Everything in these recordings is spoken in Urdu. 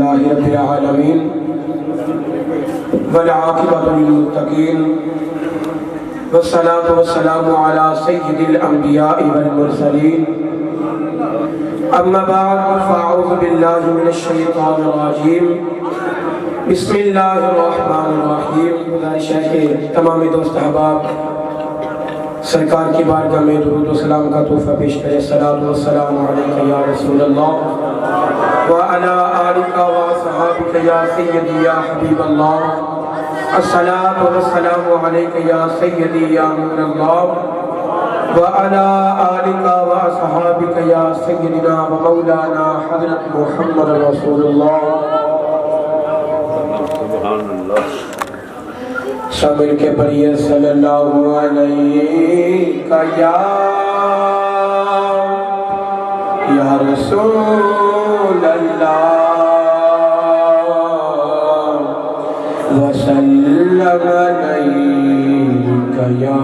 لله رب العالمين والعاقبة للمتقين والصلاة والسلام على سيد الأنبياء والمرسلين أما بعد فأعوذ بالله من الشيطان الرجيم بسم الله الرحمن الرحیم. گزارش ہے کہ تمام دوست احباب سرکار کی بارگاہ میں درود و سلام کا تحفہ پیش کرے. الصلاۃ والسلام علیک یا رسول اللہ وعلی آلک وصحابک یا سیدی یا حبیب اللہ. الصلاۃ والسلام علیک یا سیدی یا نور اللہ وعلی آلک وصحابک یا سیدنا و مولانا حضرت محمد رسول اللہ. سامن کے پڑھئے صلی اللہ علیہ یا رسول اللہ وسلم علیہ یا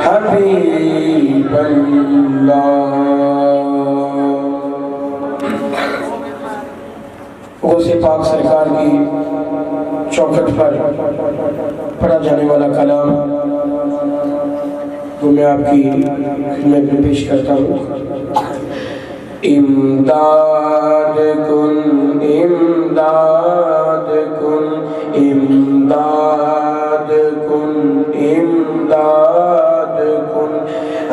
حبیب اللہ. غوث پاک سرکار کی چوکھٹ پر پڑھا جانے والا کلام وہ میں آپ کی خدمت میں پیش کرتا ہوں. امداد کن امداد کن امداد کن امداد کن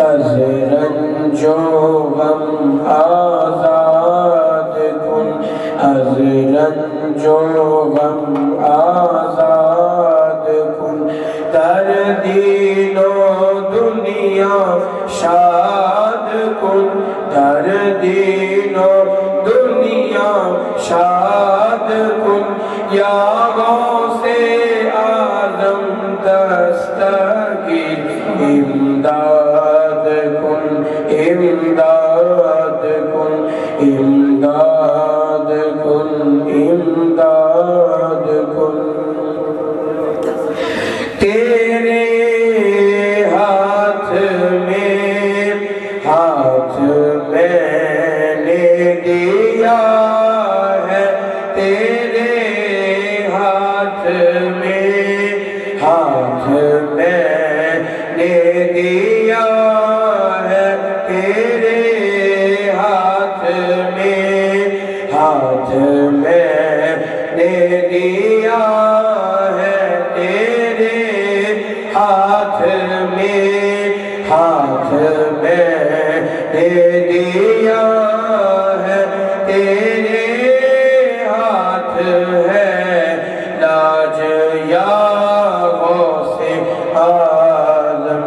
از رنج و غم آزاد کن از رنج و غم آزاد کن در دین و دنیا شاد کن در دین و دنیا شاد کن یا غوث اعظم دستگیر امداد کن امداد کن امداد کن امداد کن. تیرے ہاتھ میں نے دیا ہے تیرے ہاتھ میں نے دیا ہے تیرے ہاتھ میں نے دیا ہے تیرے ہاتھ میں نے دیا ہے تیرے ہاتھ ہے لاج یا غوث اعظم.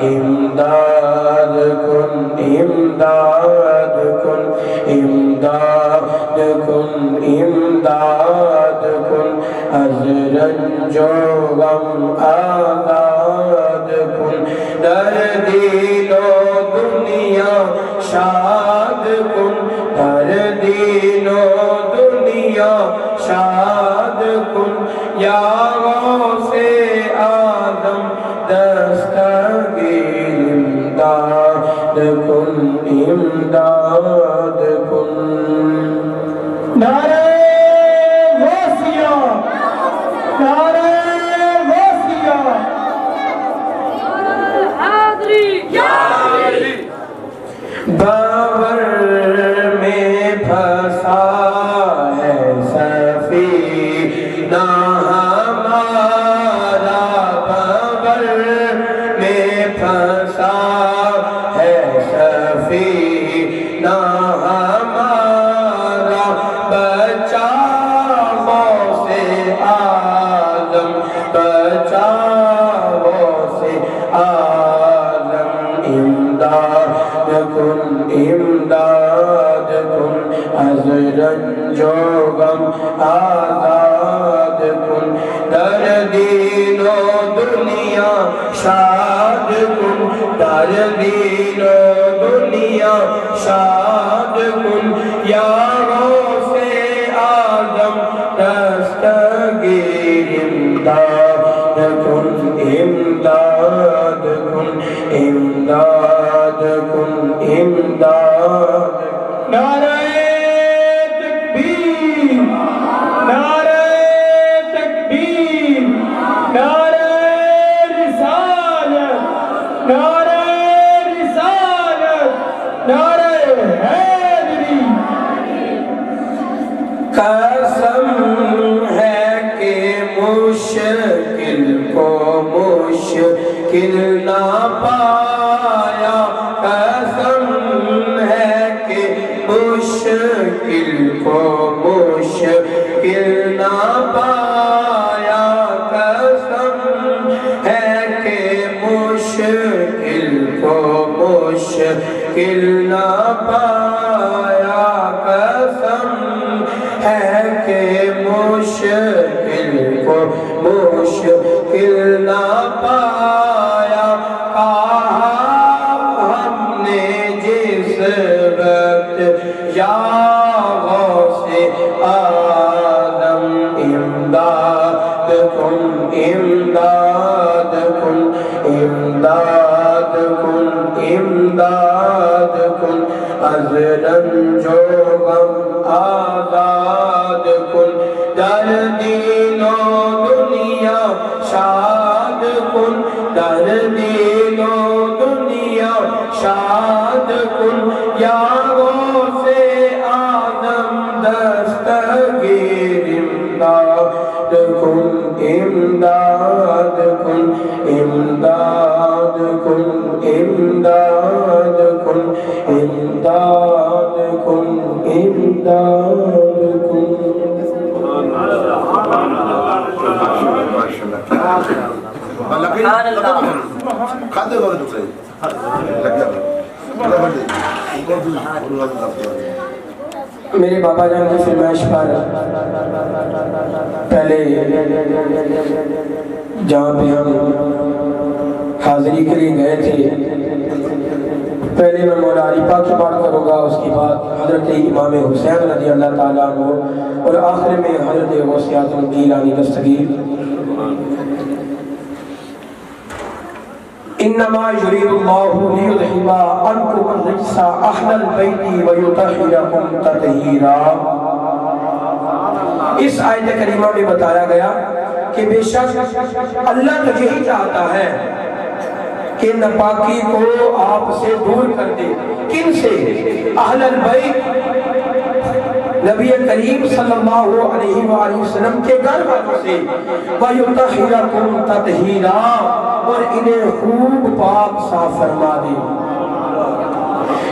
امداد کن امداد کن امداد کن امداد کن از رنج و غم آزاد کن در دین و دنیا شاد کن در دین و دنیا شاد کن یا غوث اعظم دستگیر امداد کن امداد کن. نعرہ غوثیہ نعرہ غوثیہ حاضری یا حاضری. باور میں پھنسا ہے سفینہ ہمارا باور میں پھنسا ہے سفینہ ہمارا بچا غوث اعظم بچا غوث اعظم. امداد کن امداد کن از رنج و غم آزاد کن در دین و دنیا شاد کن در دین و دنیا شاد کن یا غوث اعظم دستگیر امداد کن امداد کن امداد کن امداد. نعرہ مشکل نہ پایا، قسم ہے کہ مشکل کو مشکل نہ پایا، قسم ہے کہ مشکل کو مشکل نہ پایا، قسم ہے کہ مشکل کو مشکل نہ پایا۔ کہا ہم نے جس وقت یا غوث آدم امداد کن، امداد کن، امداد کن، امداد کن، از رنج و غم آزاد کن، در دین و دنیا شاد کن، در دین و دنیا شاد کن، یا غوث آدم دستگیر امداد کن، امداد کن، امداد کن، امداد کن، امداد کن، امداد کن۔ میرے بابا جان کی فرمائش پر پہلے جہاں پہ ہم حاضری کے لیے گئے تھے، پہلے میں مولا علی پاک کی بات کروں گا، اس کے بعد حضرت امام حسین رضی اللہ تعالیٰ عنہ، اور آخر میں حضرت غوث اعظم گیلانی دستگیر۔ انما یرید اللہ لیذہب عنکم الرجس اہل البیت ویطہرکم تطہیرا۔ اس آیت کریمہ میں بتایا گیا کہ بے شک اللہ تو یہی چاہتا ہے کہ ناپاکی کو آپ سے دور کر دے۔ کن سے؟ اہل البیت، نبی کریم صلی اللہ علیہ وآلہ وسلم کے گھر والوں سے، وَيُطَهِّرَكُمْ تَطْهِيرًا، اور انہیں خوب پاک صاف فرما دے۔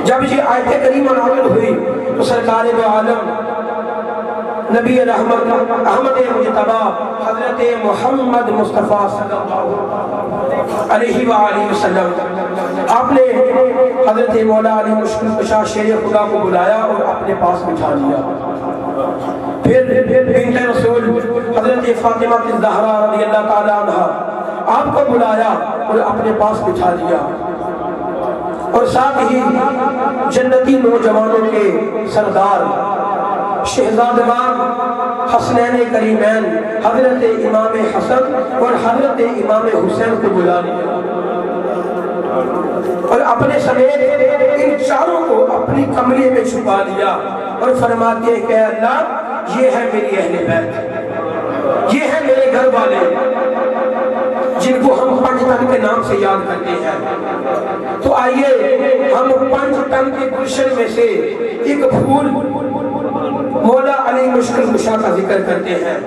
جب یہ آیت کریمہ نازل ہوئی تو سرکار دو عالم نبی رحمت احمد مجتبی حضرت محمد مصطفیٰ صلی اللہ علیہ وآلہ وسلم، آپ نے حضرت مولا علی مشکل کشا شیر خدا کو بلایا اور اپنے پاس بٹھا لیا۔ پھر بنت رسول حضرت فاطمہ الزہرا رضی اللہ تعالیٰ عنہ آپ کو بلایا اور اپنے پاس بٹھا لیا، اور ساتھ ہی جنتی نوجوانوں کے سردار شہزادگان حسنین کریمین حضرت امام حسن اور حضرت امام حسین کو بلا لیا، اور اپنے سمیت ان چاروں کو اپنی کمرے میں چھپا لیا، اور فرماتے ہیں کہ اللہ یہ ہے میری اہل بیت، یہ ہے میرے گھر والے جن کو ہم 5 تن کے نام سے یاد کرتے ہیں۔ تو آئیے ہم 5 تن کے گلشن میں سے ایک پھول مولا علی مشکل کشا کا ذکر کرتے ہیں۔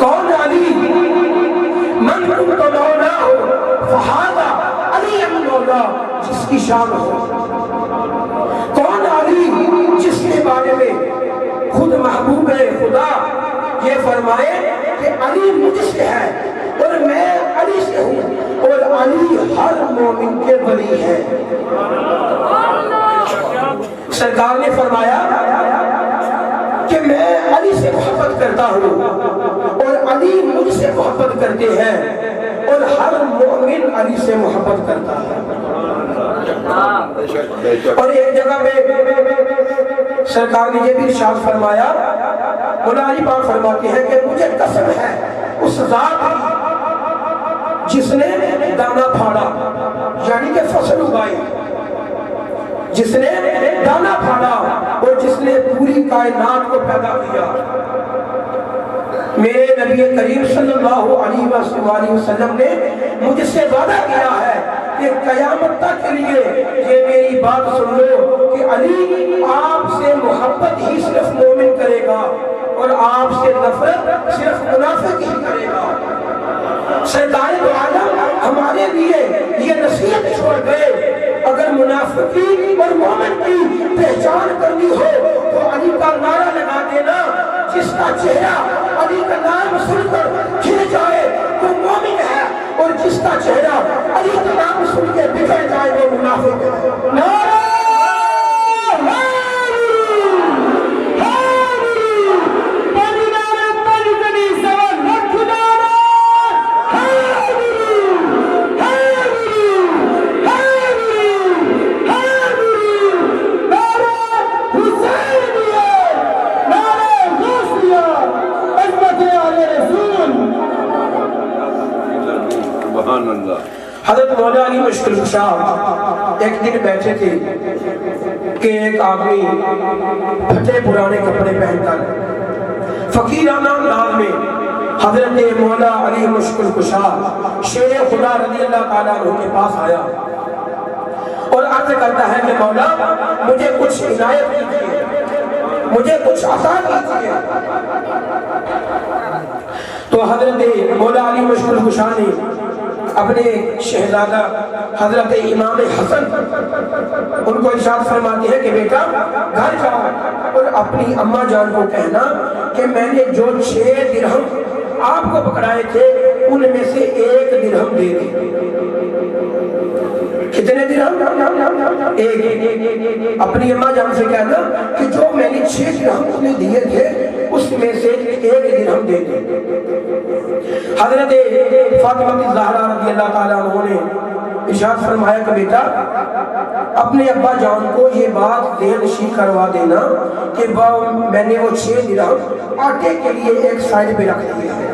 کون علی؟ من کنت مولا ہو فہذا علی مولا، جس کی شان ہو۔ کون علی؟ جس کے بارے میں خود محبوب خدا یہ فرمائے کہ علی مجھ سے ہے اور میں علی سے ہوں، اور علی ہر مومن کے ولی ہے۔ سرکار نے فرمایا کہ میں علی سے محبت کرتا ہوں اور علی مجھ سے محبت کرتے ہیں، اور ہر مومن علی سے محبت کرتا ہے۔ اور ایک جگہ میں سرکار نے یہ بھی ارشاد فرمایا، مولا علی پاک فرماتے ہیں کہ مجھے قسم ہے اس ذات کی جس نے دانا پھاڑا، یعنی کہ فصل اگائی، جس نے دانا پھاڑا اور جس نے پوری کائنات کو پیدا کیا۔ میرے نبی کریم صلی اللہ علیہ وسلم نے مجھ سے وعدہ کیا ہے کہ قیامت تک کے لیے یہ میری بات سن لو کہ علی آپ سے محبت ہی صرف مومن کرے گا اور آپ سے نفرت صرف منافق ہی کرے گا۔ سرکار دو عالم ہمارے فقیر اور مومن کی پہچان کرنی ہو تو علی کا نعرہ لگا دینا، جس کا چہرہ علی کا نام سن کر کھل جائے وہ مومن ہے، اور جس کا چہرہ علی کا نام سن کے بگڑ جائے وہ منافق ہے۔ نعرہ حضرت مولا علی مشکل کشا ایک دن بیٹھے تھے کہ ایک آدمی پھٹے پرانے کپڑے پہن کر فقیرانہ انداز میں حضرت مولا علی مشکل کشا شیر خدا رضی اللہ تعالیٰ عنہ کے پاس آیا اور عرض کرتا ہے کہ مولا مجھے کچھ عنایت کیجیے، مجھے کچھ عطا کیجیے۔ تو حضرت مولا علی مشکل کشا نے اپنے شہزادہ حضرت امام حسن ان کو ارشاد فرماتے ہیں کہ بیٹا گھر جاؤ اور اپنی اماں جان کو کہنا کہ میں نے جو 6 درہم آپ کو پکڑائے تھے ان میں سے 1 درہم دے دے۔ کتنے درہم؟ 1۔ اپنی اماں جان سے کہنا کہ جو میں نے 6 درہم انہیں دیے تھے اس میں سے 1 درہم دے دے۔ حضرت فاطمہ الزہرا رضی اللہ تعالیٰ عنہ نے ارشاد فرمایا کہ بیٹا اپنے ابا جان کو یہ بات ذہن نشین کروا دینا کہ میں نے وہ 6 درہم آٹے کے لیے ایک سائڈ پہ رکھ دیے ہیں،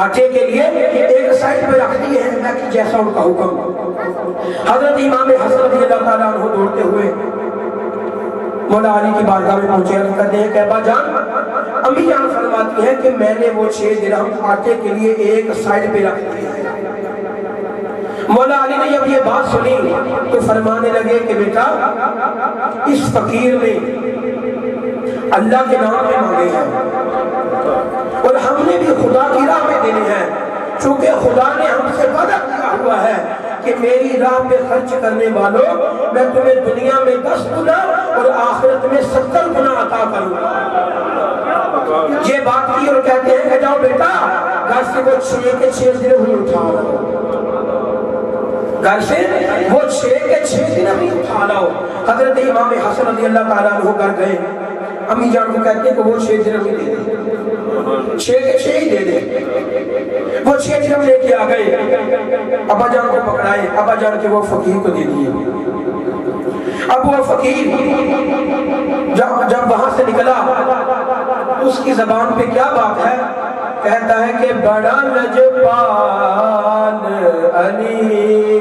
آٹے کے لیے ایک سائڈ پہ رکھ دیے ہیں، میں جیسا ان کا حکم۔ حضرت امام حسن رضی اللہ تعالیٰ عنہ دوڑتے ہوئے مولا علی کی بارگاہ میں پہنچے، عرض کرتے ہیں کہ ابا جان امی جان فرماتی ہیں کہ میں نے وہ 6 درہم آٹے کے لیے ایک سائڈ پہ رکھ دیے ہیں۔ مولا علی نے جب یہ بات سنی تو فرمانے لگے کہ بیٹا اس فقیر نے اللہ کے نام میں مانگے ہیں اور ہم نے بھی خدا کی راہ میں دینے ہیں، چونکہ خدا نے ہم سے وعدہ کیا ہوا ہے کہ میری راہ میں خرچ کرنے والوں میں تمہیں دنیا میں 10 گنا اور آخرت میں 70 گنا عطا کروں گا۔ یہ بات کی اور کہتے ہیں کہ جاؤ بیٹا گھر سے وہ 6 کے 6 درہم اٹھا لاؤ، گھر سے وہ 6 کے 6 درہم اٹھا لاؤ۔ حضرت امام حسن رضی اللہ تعالیٰ عنہ گھر گئے، امی جان کو کہتے ہیں کہ وہ 6 درہم دے دے، 6 کے 6 ہی دے دے۔ وہ 6 درہم لے کے آ گئے، ابا جان کو پکڑائے، ابا جان کے وہ فقیر کو دے دیے۔ اب وہ فقیر جب وہاں سے نکلا اس کی زبان پہ کیا بات ہے؟ کہتا ہے کہ بڑا لجپال علی،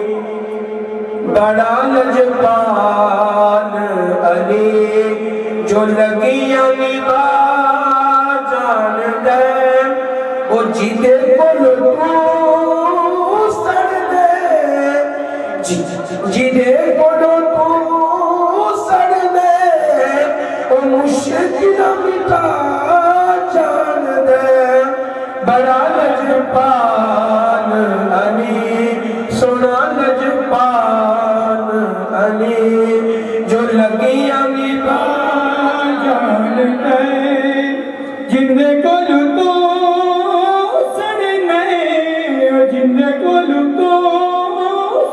بڑا لجپال علی، جو لگی نبا جان دے وہ جیدے کو سڑ دے، جیدے کو سڑ دے، وہ مشکل مٹا جان دے، بڑا لجپال علی، سونا لجپال علی، جو لگی نبا جان دے، جندے کو لٹو سڑنے، جندے کو لٹو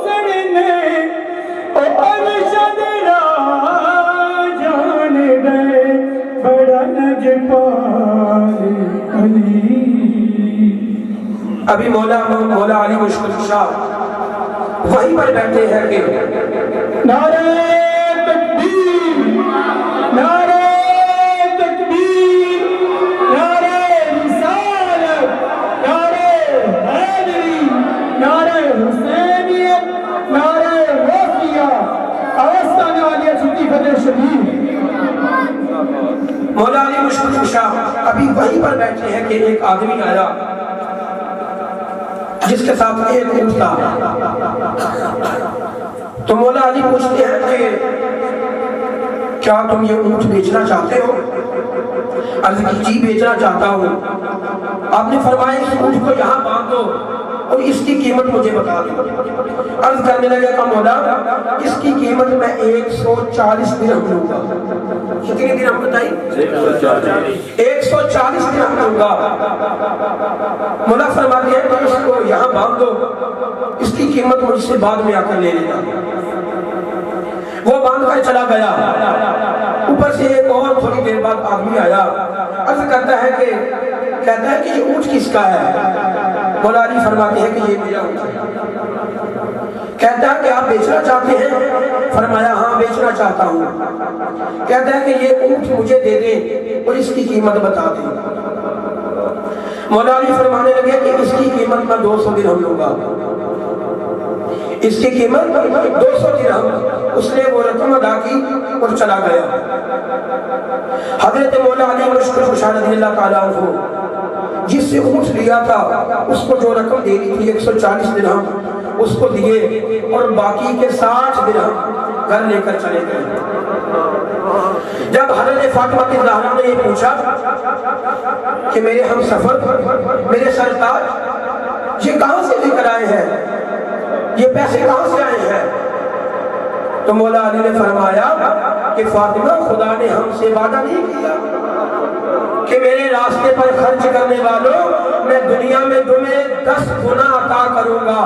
سڑنے، ارشد راہ جان دے، بڑا لجپال علی۔ ابھی مولا علی مشکل کشا وہیں پر بیٹھے ہیں کہ نعرہ تکبیر، نعرہ تکبیر، نعرہ رسالت، نعرہ حیدری، نعرہ حسینیت، نعرہ وفیہ، آواز آنے والی ہے چھٹی فتح شدید۔ مولا علی مشکل کشا ابھی وہیں پر بیٹھے ہیں کہ ایک آدمی آیا جس کے ساتھ ایک اونٹ تھا۔ تو مولا علی پوچھتے ہیں کہ کیا تم یہ اونٹ بیچنا چاہتے ہو؟ عرض کی جی بیچنا چاہتا ہوں۔ آپ نے فرمایا اس اونٹ کو یہاں باندھ دو اور اس کی قیمت مجھے بتا دیں۔ عرض کرنے لگا کہ مولا اس کی قیمت میں 140 درہم لوں گا۔ کتنی درہم بتائی؟ 140 درہم لوں گا۔ مولا فرماتے ہیں تو اس کو یہاں باندھ دو، اس کی قیمت مجھ سے بعد میں آ کر لے لینا۔ وہ باندھ کر چلا گیا۔ اوپر سے ایک اور تھوڑی دیر بعد آدمی آیا، عرض کرتا ہے کہ کہتا ہے کہ یہ اونٹ کس کا ہے؟ مولا علی فرماتے ہیں کہ یہ میرا اونٹ ہے۔ کہتا ہے کہ آپ بیچنا چاہتے ہیں؟ فرمایا ہاں بیچنا چاہتا ہوں۔ کہتا ہے کہ یہ اونٹ مجھے دے دیں اور اس کی قیمت بتا دیں۔ مولا علی فرمانے لگے کہ اس کی قیمت میں 200 درہم لوں گا۔ اس کی قیمت 200 درہم۔ اس نے وہ رقم ادا کی اور چلا گیا۔ حضرت مولا علی مشکل خوشا رضی اللہ تعالیٰ عنہ جس سے اونٹ لیا تھا اس کو جو رقم دے دی تھی 140 درہم اس کو دیے اور باقی کے 60 درہم گھر لے کر چلے گئے۔ جب حضرت فاطمہ الزہرا نے یہ پوچھا کہ میرے ہم سفر، میرے سرتاج، یہ کہاں سے لے کر آئے ہیں، یہ پیسے کہاں سے آئے ہیں؟ تو مولا علی نے فرمایا کہ فاطمہ خدا نے ہم سے وعدہ نہیں کیا کہ میرے راستے پر خرچ کرنے والوں میں دنیا میں تمہیں 10 گنا عطا کروں گا۔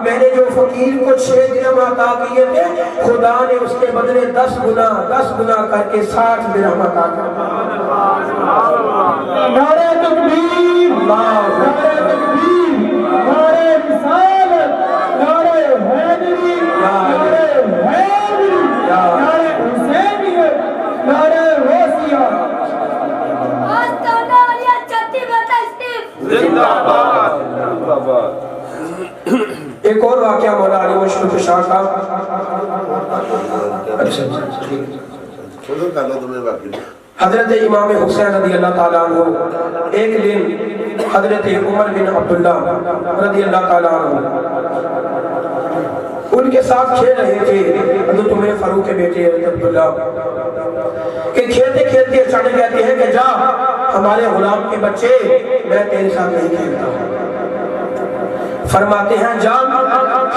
میں نے جو فقیر کو 6 درہم عطا کیے تھے خدا نے اس کے بدلے 10 گنا کر کے 60 درہم عطا کر دیا۔ نعرہ تکبیر، نعرہ تکبیر، نعرہ رسالت، نعرہ حیدری، نعرہ حیدری، نعرہ حسینیت، نعرہ غوثیہ۔ ایک اور واقعہ مولا علی مشکل شاہ کا۔ حضرت امام حسین رضی اللہ تعالیٰ عنہ ایک دن حضرت عمر بن عبداللہ رضی اللہ تعالیٰ عنہ ان کے ساتھ کھیل رہے تھے۔ حضرت عمر فاروق کے بیٹے حضرت عبداللہ کہ کھیلتے کھیلتے اچانک کہتے ہیں کہ جا ہمارے غلام کے بچے میں تیرے ساتھ نہیں کھیلتا۔ فرماتے ہیں جا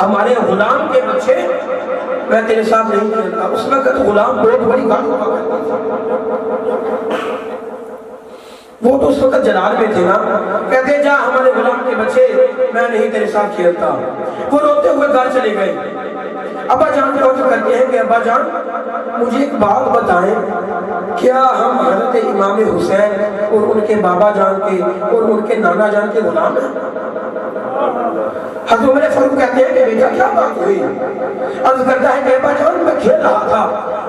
ہمارے غلام کے بچے میں تیرے ساتھ نہیں کھیلتا۔ اس وقت غلام بہت بڑی بات ہوا، وہ تو اس وقت جلال میں تھے نا۔ کہتے جا ہمارے غلام کے بچے میں نہیں تیرے ساتھ کھیلتا۔ وہ روتے ہوئے گھر چلے گئے۔ ابا جان کو کرتے ہیں کہ ابا جان مجھے ایک بات بتائیں، کیا ہم حضرت امام حسین اور ان کے بابا جان کے اور ان کے نانا جان کے غلام ہیں؟ حضرت عمر فاروق کہتے ہیں کہ بیٹا کیا بات ہوئی؟ عرض کرتا ہے کہ ابا جان میں کھیل رہا تھا۔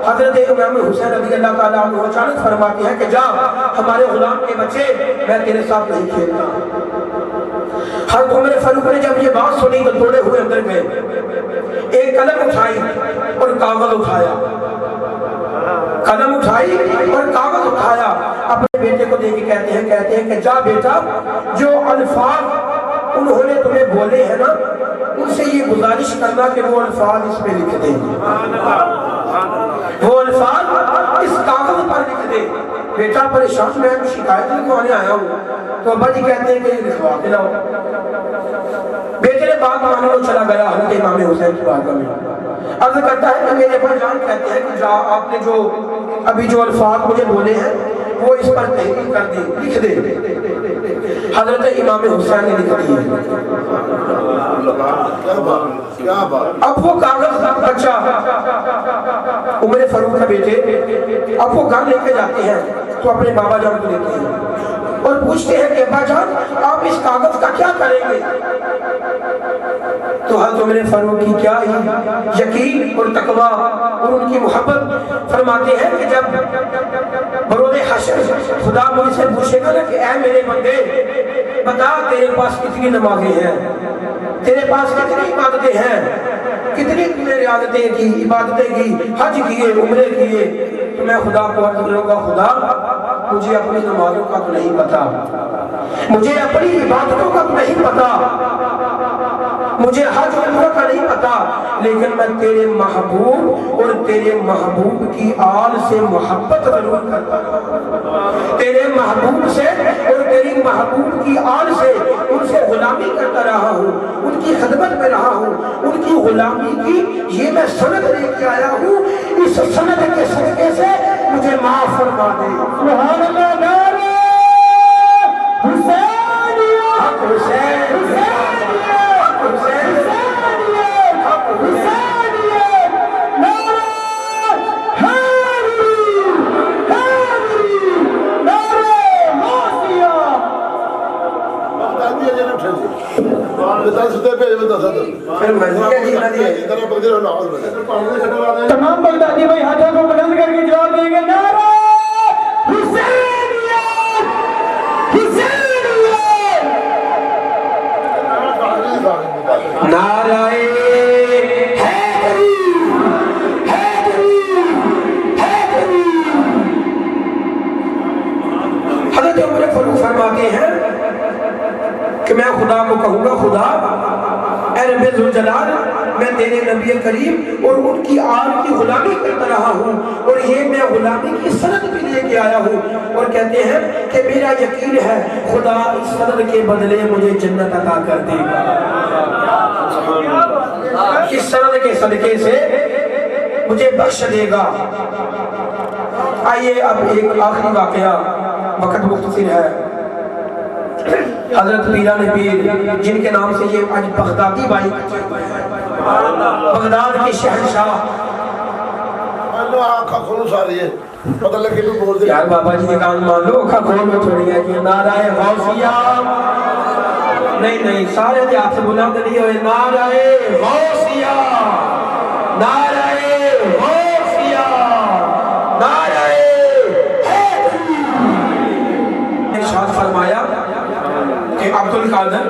حضرت امام حسین رضی اللہ تعالیٰ عنہ اچانک فرماتے ہیں کہ جا ہمارے غلام کے بچے میں تیرے ساتھ نہیں کھیلتا۔ حضرت عمر فاروق نے جب یہ بات سنی تو دوڑے ہوئے اندر گئے، ایک قلم اٹھائی اور کاغذ اٹھایا، قلم اٹھائی اور کاغذ اٹھایا، اپنے بیٹے کو دے کے کہتے ہیں کہ جا بیٹا جو الفاظ انہوں نے تمہیں بولے ہیں نا ان سے یہ گزارش کرنا کہ وہ الفاظ اس پہ لکھ دیں، وہ الفاظ اس کاغذ پر لکھ دیں۔ بیٹا پریشان میں شکایت لکھوانے آیا ہوں، تو ابا جی کہتے ہیں کہ یہ لکھوا کے لاؤ۔ بیٹے نے بات مانے وہ چلا گیا حضرت امام حسین کی بارگاہ میں، عرض کرتا ہے کہ میرے ابا جان کہتے ہیں کہ جا آپ نے جو ابھی جو الفاظ مجھے بولے ہیں وہ اس پر تحقیق کر دی، لکھ دے۔ حضرت امام حسین نے لکھ دی ہے۔ اب وہ کاغذ بچہ عمر فاروق کا بیٹے اب وہ گھر لے کے جاتے ہیں تو اپنے بابا جان کو دیتے ہیں اور پوچھتے ہیں کہ ابا جان آپ اس کاغذ کا کیا کریں گے؟ تو حضرت عمر فاروق کی کیا ہی یقین اور تقوی اور ان کی محبت، فرماتے ہیں کہ جب بروز حشر خدا مجھ سے پوچھے گا کہ اے میرے بندے بتا تیرے پاس کتنی نمازیں ہیں، تیرے پاس کتنی عبادتیں ہیں، کتنی تم نے ریاضتیں کی، عبادتیں کی، حج کیے، عمرے کیے، تو میں خدا کو عرض کروں گا خدا مجھے اپنی نمازوں کا تو نہیں پتا، مجھے اپنی عبادتوں کا تو نہیں پتا، مجھے حج عمرہ کا نہیں پتا، لیکن میں تیرے محبوب اور تیرے محبوب کی آل سے محبت ضرور کرتا ہوں، تیرے محبوب سے اور تیری محبوب کی آل سے ان سے غلامی کرتا رہا ہوں، ان کی خدمت میں رہا ہوں، ان کی غلامی کی یہ میں سند لے کے آیا ہوں، اس سند کے صدقے سے مجھے معاف فرما دے۔ سبحان اللہ، نعرہ حسینیہ، حق حسین، حسینیہ، حق حسین، حسینیہ، حق حسین۔ حسینیہ، نعرہ حیدری، حیدری، نعرہ غوثیہ۔ پھر مرضی کا جینا دیے۔ تمام بغدادی بھائی ہاتھوں کو بلند کر کے جواب دیں گے، نعرہ حسینیہ، حسینیہ، نعرہ حیدری، حیدری، حیدری۔ حضرت عمر فاروق فرماتے ہیں کہ میں خدا کو کہوں گا، خدا اے رب ذوالجلال، میں تیرے نبی کریم اور ان کی آل کی غلامی کرتا رہا ہوں، اور یہ میں غلامی کی سند بھی لے کے آیا ہوں، اور کہتے ہیں کہ میرا یقین ہے خدا اس سند کے بدلے مجھے جنت عطا کر دے گا، اس سند کے صدقے سے مجھے بخش دے گا۔ آئیے اب ایک آخری واقعہ، وقت مختصر ہے۔ حضرت پیران پیر جن کے نام سے یہ آج بغدادی بھائی بغداد کے شہنشاہ، یار بابا جی نے کان مان لو، کھا کھول میں چھوڑی ہے کہ نعرہ غوثیہ، نہیں نہیں سارے تھے آپ سے بلند نہیں ہوئے، نعرہ غوثیہ، نعرہ غوثیہ، نعرہ حیدری۔ ارشاد فرمایا کہ عبدالقادر،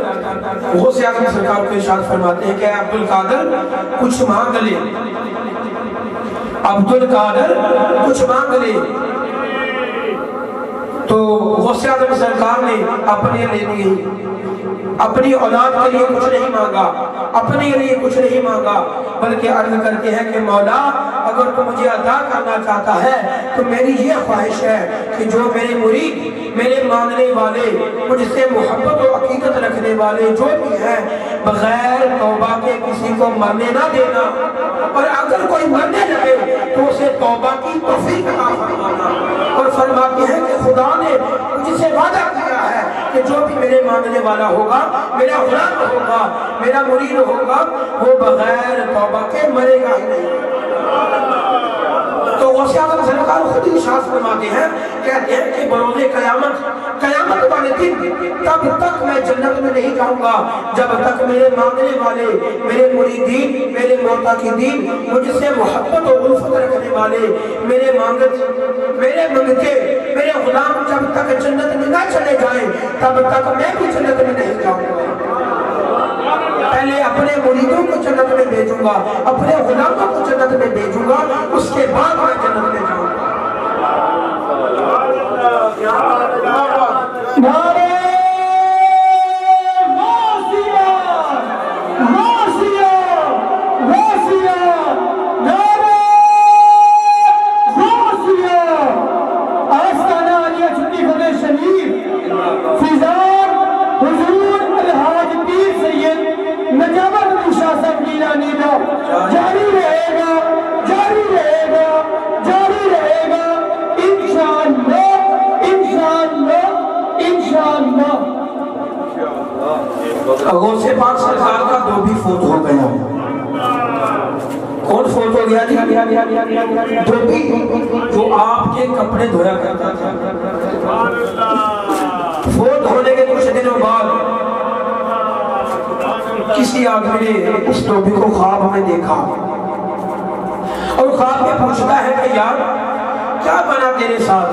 غوث اعظم سرکار کو ارشاد فرماتے ہیں کہ عبدالقادر کچھ مانگ لے، عبدالقادر کچھ مانگ لے۔ تو غوث اعظم سرکار نے اپنے لیے، اپنی اولاد کے لیے کچھ نہیں مانگا، اپنے لیے کچھ نہیں مانگا، بلکہ عرض کرتے ہیں کہ مولا اگر تو مجھے عطا کرنا چاہتا ہے تو میری یہ خواہش ہے کہ جو میرے مرید، میرے ماننے والے، مجھ سے محبت و عقیدت رکھنے والے جو بھی ہیں، بغیر توبہ کے کسی کو مرنے نہ دینا، اور اگر کوئی مرنے لگے تو اسے توبہ کی توفیق عطا فرمانا۔ اور فرماتے ہیں کہ خدا نے مجھ سے وعدہ کیا ہے کہ جو بھی میرے ماننے والا ہوگا، میرا غلام ہوگا، میرا مرید ہوگا، وہ بغیر توبہ کے مرے گا ہی نہیں۔ تو غوث اعظم سرکار خود ارشاد فرماتے ہیں، کہتے ہیں کہ بروز قیامت والے دن تب تک میں جنت میں نہیں جاؤں گا جب تک میرے مانگنے والے، میرے مریدین، میرے معتقدین، مجھ سے محبت و الفت رکھنے والے، میرے منگتے، میرے غلام جب تک جنت میں نہ چلے جائیں تب تک میں بھی جنت میں نہیں جاؤں گا۔ پہلے اپنے مریدوں کو جنت میں بھیجوں گا، اپنے غلاموں کو جنت میں بھیجوں گا، اس کے بعد میں جنت میں جاؤں گا۔ نعرہ غوثیہ، غوثیہ، غوثیہ، نعرہ غوثیہ۔ آستانہ عالیہ چھٹی فتح شریف فیضان حضور الحاج پیر سید نجابت علی شاہ صاحب گیلانی کا جاری رہے گا، جاری رہے گا، جاری رہے گا، انشاءاللہ، انشاءاللہ، انشاءاللہ۔ غوث پاک سرکار کا دو بھی فوت ہو گیا۔ کون فوت ہو گیا جی؟ دو بھی، جو آپ کے کپڑے دھویا کرتا تھا۔ فوت ہونے کے کچھ دنوں بعد کسی آدمی نے اس دھوبی کو خواب میں دیکھا، اور خواب میں پوچھتا ہے کہ یار کیا بنا تیرے ساتھ،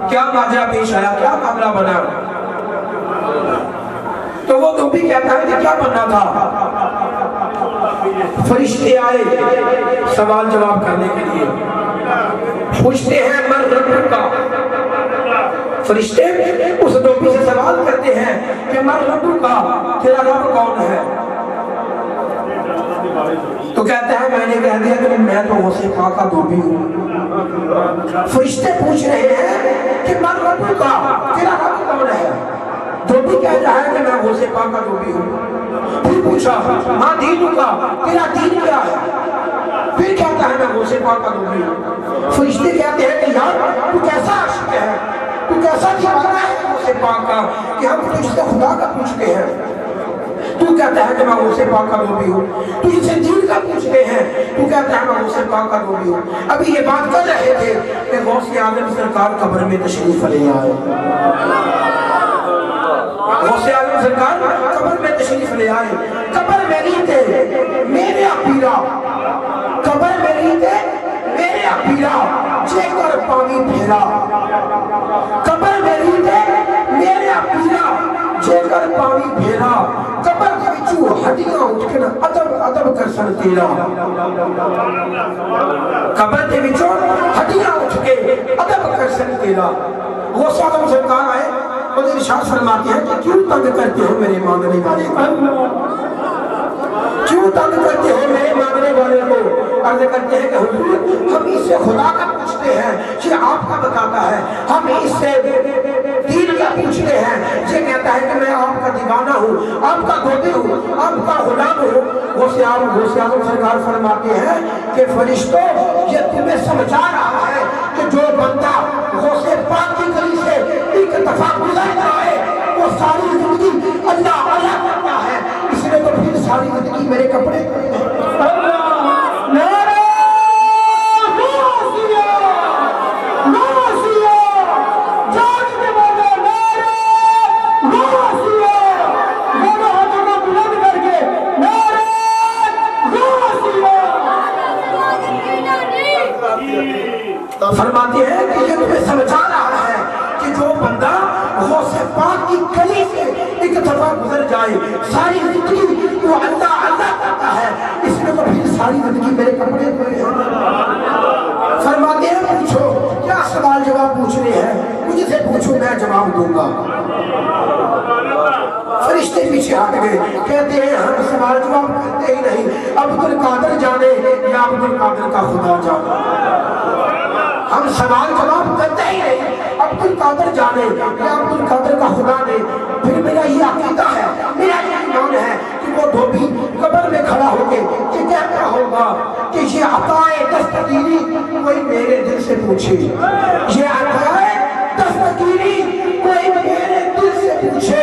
کیا ماجرا پیش آیا، کیا معاملہ بنا؟ تو وہ دھوبی کہتا ہے کہ کیا بننا تھا؟ فرشتے آئے سوال جواب کرنے کے لیے، پوچھتے ہیں من رب کا۔ فرشتے اس دھوبی سے سوال کرتے ہیں کہ من رب کا، تیرا رب کون ہے؟ تو کہتا ہے میں نے کہہ دیا کہ میں تو غوث پاک کا دھوبی ہوں. فرشتے پوچھ رہے ہیں کہ من ربک کا, تیرا رب کون ہے؟ دھوبی کہہ رہا ہے کہ میں غوث پاک کا دھوبی ہوں. پھر پوچھا ماں دین کا, تیرا دین کیا ہے؟ پھر کہتا ہے میں غوث پاک کا دھوبی ہوں. فرشتے کہتے ہیں کہ یار تو کیسا عاشق ہے, تو کیسا دیوانہ ہے غوث پاک کا کہ ہم تجھ سے خدا کا پوچھتے ہیں, تو کہتا ہے کہ میں غوث پاک کا دھوبی ہوں. تجھ سے دین کا پوچھتے ہیں, تو کہتا ہے میں غوث پاک کا دھوبی ہوں. ابھی یہ بات کر رہے تھے کہ غوث اعظم سرکار قبر میں تشریف لے آئے. غوث اعظم سرکار قبر میں تشریف لے آئے. قبر میں نہیں تھے میرے پیرا, قبر میں نہیں تھے میرے پیرا جے کر پانی پھیرا. قبر میں نہیں تھے میرے پیرا جے کر پانی پھیرا. قبر کے وچوں ہڈیاں اٹھ کے ادب ادب کر سن تیرا. قبر کے وچوں ہڈیاں اٹھ کے ادب کر سن تیرا. غوث اعظم سرکار آئے اور ارشاد فرماتے ہیں کہ کیوں تنگ کرتے ہو میرے مانگنے والے کو, کیوں تنگ کرتے ہو میرے مانگنے والے کو. عرض کرتے ہیں کہ حضور ہم اس سے خدا کا پوچھتے ہیں, یہ آپ کا بتاتا ہے. ہم اس سے دین کا پوچھتے ہیں, یہ کہتا ہے کہ میں آپ کا دیوانہ ہوں, آپ کا دھوبی ہوں, آپ کا غلام ہوں. غوث اعظم سرکار فرماتے ہیں کہ فرشتوں یہ تمہیں سمجھا رہا ہے کہ جو بندہ غوث پاک کی گلی سے ایک دفعہ گزر جائے وہ ساری زندگی اللہ اللہ کرتا ہے. اس نے تو پھر ساری زندگی میرے کپڑے فرماتے ہیں کہ یہ تمہیں سمجھا رہا ہے کہ جو بندہ غوث پاک کی گلی سے ایک دفعہ گزر جائے ساری زندگی وہ اللہ اللہ کرتا ہے. اس میں تو پھر ساری زندگی میرے کپڑے دھوئے ہیں. فرماتے ہیں پوچھو کیا سوال جواب پوچھنے ہیں, مجھ سے پوچھو میں جواب دوں گا. فرشتے پیچھے ہٹ گئے, کہتے ہیں ہم سوال جواب کرتے ہی نہیں, عبد القادر جانے یا عبد القادر کا خدا جانے. ہم سوال جواب کرتے ہی نہیں, عبد القادر جانے یا عبد القادر کا خدا نے. پھر میرا یہ عقیدہ ہے, میرا یہ ایمان ہے کہ وہ دھوبی قبر میں کھڑا ہو کے یہ کہتا ہوگا کہ یہ عطائے دستگیری کوئی میرے دل سے پوچھے, یہ عطائے دستگیری کوئی میرے دل سے پوچھے.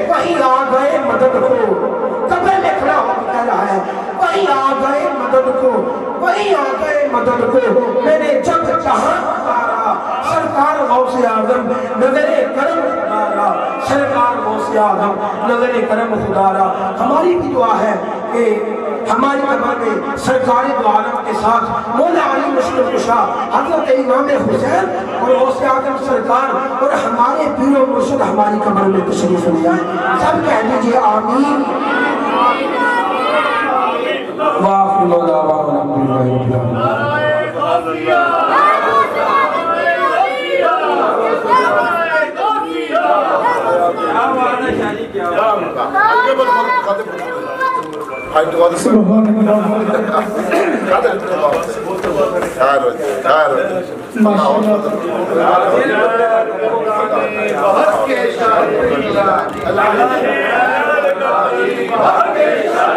وہی آ گئے مدد کو, قبر میں کھڑا ہو کے کہہ رہا ہے وہی آ گئے مدد کو, وہی آ گئے مدد کو. میں نے جب جہاں پکارا سرکار غوث اعظم نظر کرم خدارا, سرکار غوث اعظم نظر کرم خدارا. ہماری بھی دعا ہے کہ ہماری قبر میں سرکار دو عالم کے ساتھ مولا علی مشکل کشا حضرت امام حسین اور غوث اعظم سرکار اور ہمارے پیر و مرشد ہماری قبر میں تشریف لے آئے. سب کہہ دیجئے آمین. وآخر دعوانا الحمدللہ رب العالمین. بہت